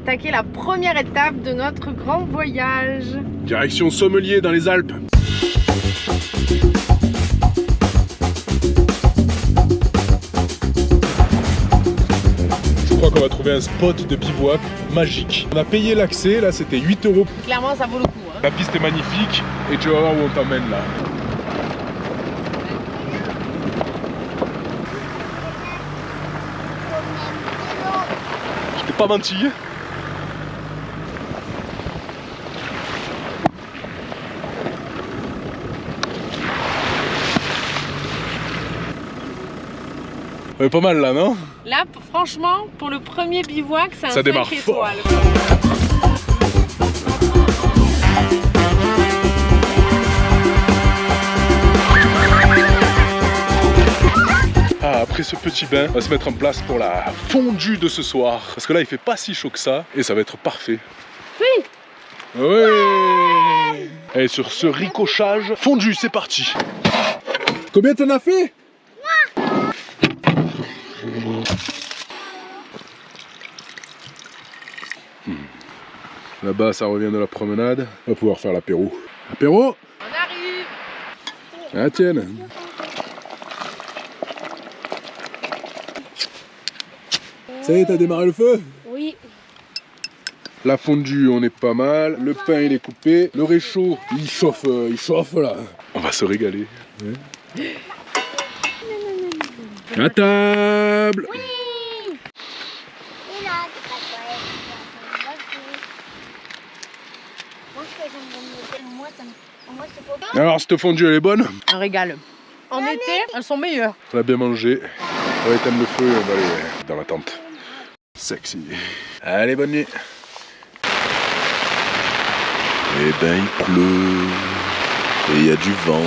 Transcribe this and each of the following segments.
attaquer la première étape de notre grand voyage. Direction Sommelier dans les Alpes. Je crois qu'on va trouver un spot de bivouac magique. On a payé l'accès, là c'était 8 €. Clairement, ça vaut le coup. Hein. La piste est magnifique et tu vas voir où on t'emmène là. Je t'ai pas menti. On est pas mal là, non? Là, franchement, pour le premier bivouac, c'est un 5 démarre fort. étoiles. Ah, après ce petit bain, on va se mettre en place pour la fondue de ce soir. Parce que là, il fait pas si chaud que ça et ça va être parfait. Oui. Ouais. Et sur ce ricochage, fondue, c'est parti. Combien t'en as fait? Là-bas, ça revient de la promenade. On va pouvoir faire l'apéro. Apéro? On arrive. Ah, tienne. Ça y est, t'as démarré le feu? Oui. La fondue, on est pas mal. Le pain, il est coupé. Le réchaud, il chauffe là. On va se régaler. Ouais. À table. Oui. Alors, cette fondue, elle est bonne? Un régal. En été, elles sont meilleures. On a bien mangé. On va éteindre le feu et on va aller dans la tente. Sexy. Allez, bonne nuit. Eh ben il pleut, et il y a du vent,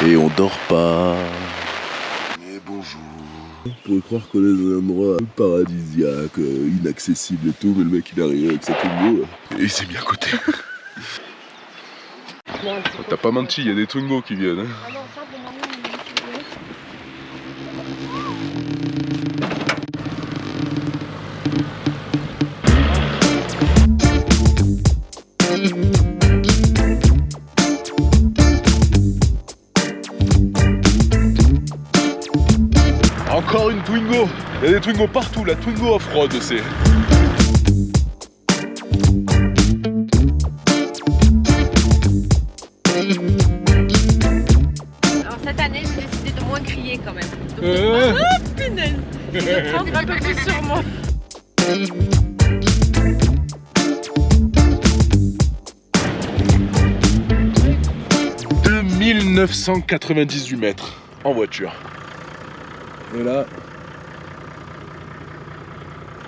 et on dort pas. Mais bonjour. On pourrait croire qu'on est dans un endroit paradisiaque, inaccessible et tout, mais le mec il est arrivé avec sa Twingo et il s'est mis à côté. T'as pas menti, il y a des Twingo qui viennent. Hein. Ah non, ça, pour moi, Encore une Twingo. Il y a des Twingo partout, la Twingo off-road c'est. Alors cette année, j'ai décidé de moins crier quand même. Donc, ah, punaise. Je vais prendre un peu plus sur moi. De 1998 mètres en voiture. Et là,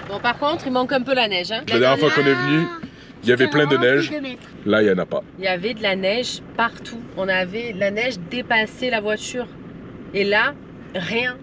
Bon, par contre, il manque un peu la neige. Hein. la dernière fois qu'on est venu, il y avait plein de neige. Là, il n'y en a pas. Il y avait de la neige partout. On avait la neige dépasser la voiture. Et là, rien.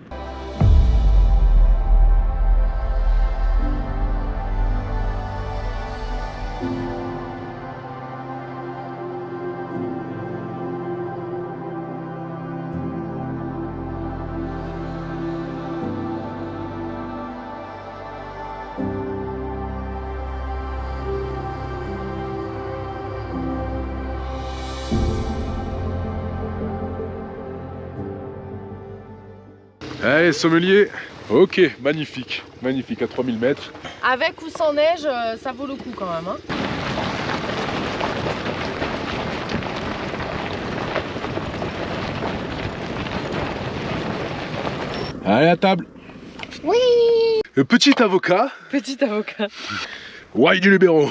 Allez, sommelier. Ok, magnifique. Magnifique, à 3000 mètres. Avec ou sans neige, ça vaut le coup quand même. Hein. Allez, à table. Oui. Le petit avocat. Petit avocat. Why du libéraux.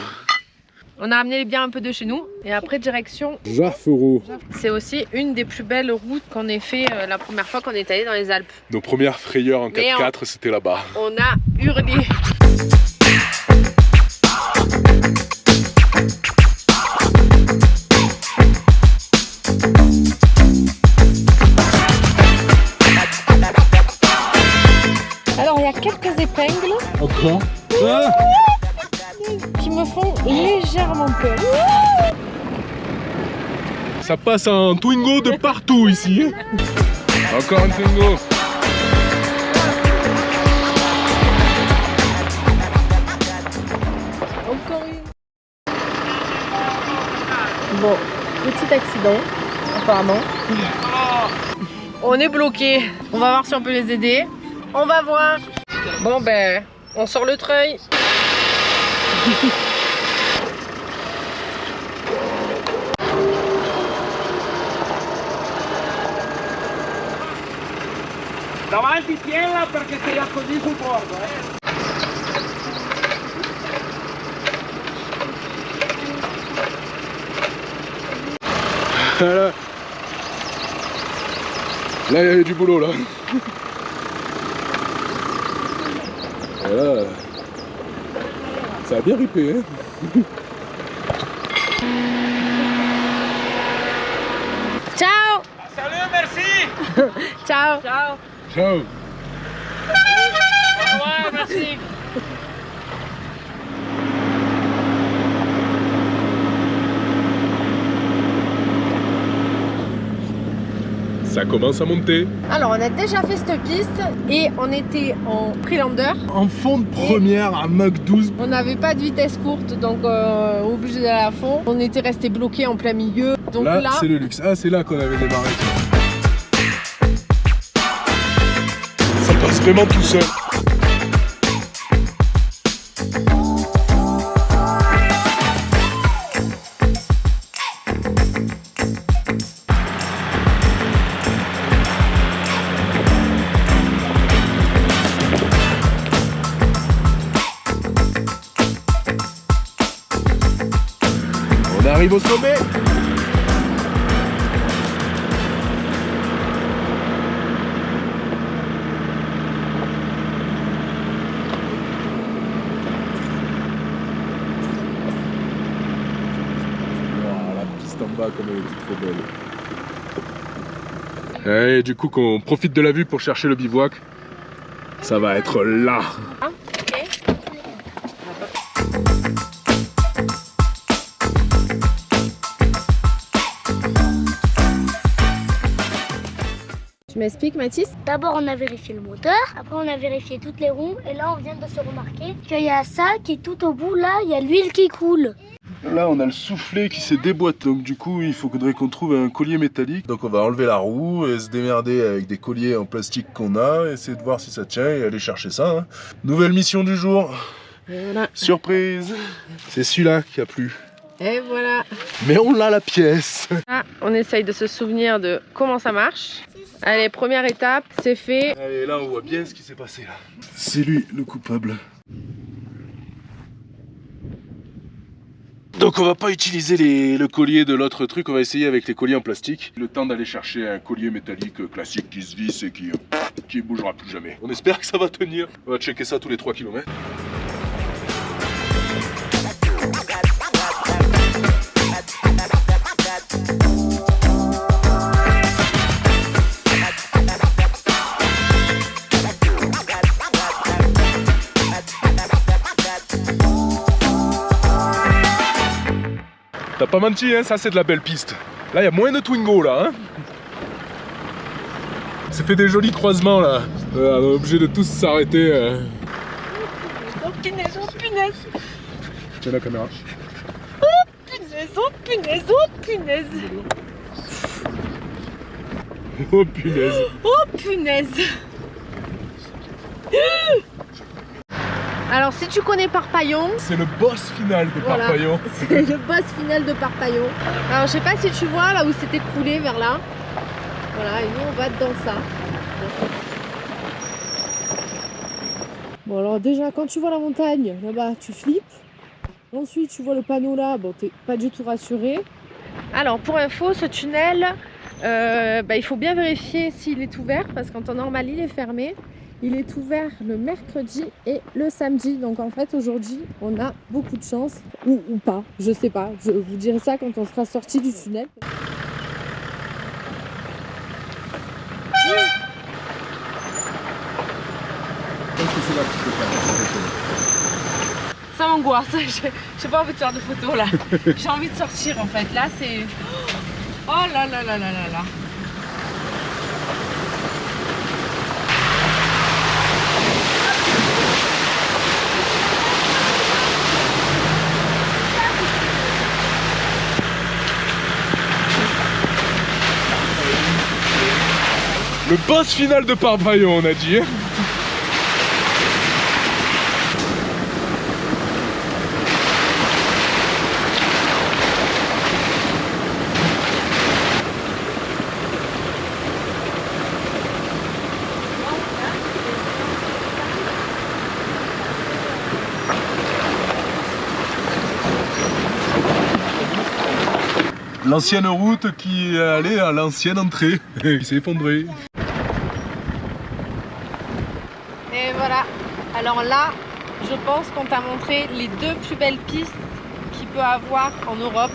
On a amené les biens un peu de chez nous. Et après, direction. Jaffero. C'est aussi une des plus belles routes qu'on ait fait la première fois qu'on est allé dans les Alpes. Nos premières frayeurs en Mais 4x4, c'était là-bas. On a hurlé. Alors, il y a quelques épingles Encore qui me font légèrement peur. Ça passe en Twingo de partout ici. Encore un Twingo. Encore une. Bon, petit accident, apparemment. On est bloqué. On va voir si on peut les aider. On va voir. Bon ben, on sort le treuil. Davanti tienila perché sei così sul bordo, Là, il y a du boulot là. Et là, ça a bien ripé. Hein. Ciao. Salut, merci. Ciao. Ciao. Ciao. Au revoir, merci. Ça commence à monter. Alors, on a déjà fait cette piste et on était en Freelander. En fond de première à Mach 12. On n'avait pas de vitesse courte, donc obligé d'aller à fond. On était resté bloqué en plein milieu. Donc là, c'est le luxe. Ah, c'est là qu'on avait démarré. Ça passe vraiment tout seul. On arrive au sommet. En bas comme elle était trop belle. Et du coup qu'on profite de la vue pour chercher le bivouac. Ça va être là. Tu m'expliques, Mathis? D'abord, on a vérifié le moteur, après on a vérifié toutes les roues, et là on vient de se remarquer qu'il y a ça qui est tout au bout, là, il y a l'huile qui coule. Là on a le soufflet qui s'est déboîté, donc du coup il faudrait qu'on trouve un collier métallique. Donc on va enlever la roue et se démerder avec des colliers en plastique qu'on a, essayer de voir si ça tient et aller chercher ça. Hein. Nouvelle mission du jour. Et voilà. Surprise. C'est celui-là qui a plu. Et voilà. Mais on a la pièce. Ah, on essaye de se souvenir de comment ça marche. Allez, première étape, c'est fait. Allez, là on voit bien ce qui s'est passé là. C'est lui le coupable. Donc on va pas utiliser le collier de l'autre truc, on va essayer avec les colliers en plastique. Le temps d'aller chercher un collier métallique classique qui se visse et qui bougera plus jamais. On espère que ça va tenir. On va checker ça tous les 3 km. T'as pas menti, hein, ça c'est de la belle piste. Là, il y a moins de Twingo, là. Hein. Ça fait des jolis croisements, là. On est obligé de tous s'arrêter. Oh punaise, oh punaise. Tiens la caméra. Oh punaise, oh punaise, oh punaise. Oh punaise. Oh punaise. Alors si tu connais Parpaillon, C'est le boss final de voilà, Parpaillon. c'est le boss final de Parpaillon. Alors je sais pas si tu vois là où c'était coulé vers là. Voilà, et nous on va dans ça. Bon alors déjà quand tu vois la montagne là-bas tu flippes. Ensuite tu vois le panneau là, bon t'es pas du tout rassuré. Alors pour info, ce tunnel, il faut bien vérifier s'il est ouvert parce qu'en temps normal il est fermé. Il est ouvert le mercredi et le samedi. Donc en fait aujourd'hui on a beaucoup de chance. Ou pas, je sais pas. Je vous dirai ça quand on sera sorti du tunnel. Ça m'angoisse, j'ai pas envie de faire de photos là. J'ai envie de sortir en fait. Là c'est... Oh là là là là là là. Le boss final de Park-Vaillon, on a dit. Hein. L'ancienne route qui allait à l'ancienne entrée, qui s'est effondrée. Et voilà. Alors là, je pense qu'on t'a montré les deux plus belles pistes qu'il peut avoir en Europe,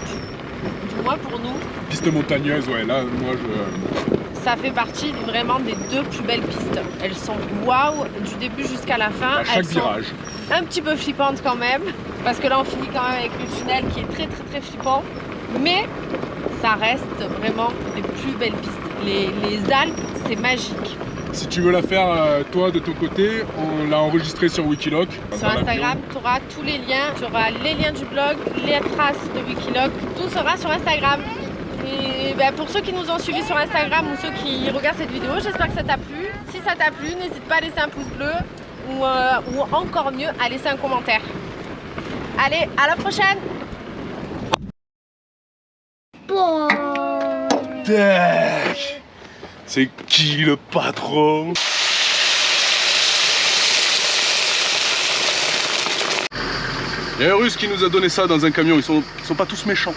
du moins pour nous. Piste montagneuse, ouais, là, moi je... Ça fait partie vraiment des deux plus belles pistes. Elles sont waouh du début jusqu'à la fin. À chaque virage. Un petit peu flippantes quand même, parce que là on finit quand même avec le tunnel qui est très flippant. Mais ça reste vraiment les plus belles pistes. Les Alpes, c'est magique. Si tu veux la faire, toi, de ton côté, on l'a enregistré sur Wikiloc. Sur Instagram, tu auras tous les liens. Tu auras les liens du blog, les traces de Wikiloc. Tout sera sur Instagram. Et ben, pour ceux qui nous ont suivis sur Instagram ou ceux qui regardent cette vidéo, j'espère que ça t'a plu. Si ça t'a plu, n'hésite pas à laisser un pouce bleu ou encore mieux, à laisser un commentaire. Allez, à la prochaine! Tac. C'est qui le patron? Il y a un Russe qui nous a donné ça dans un camion, ils sont pas tous méchants.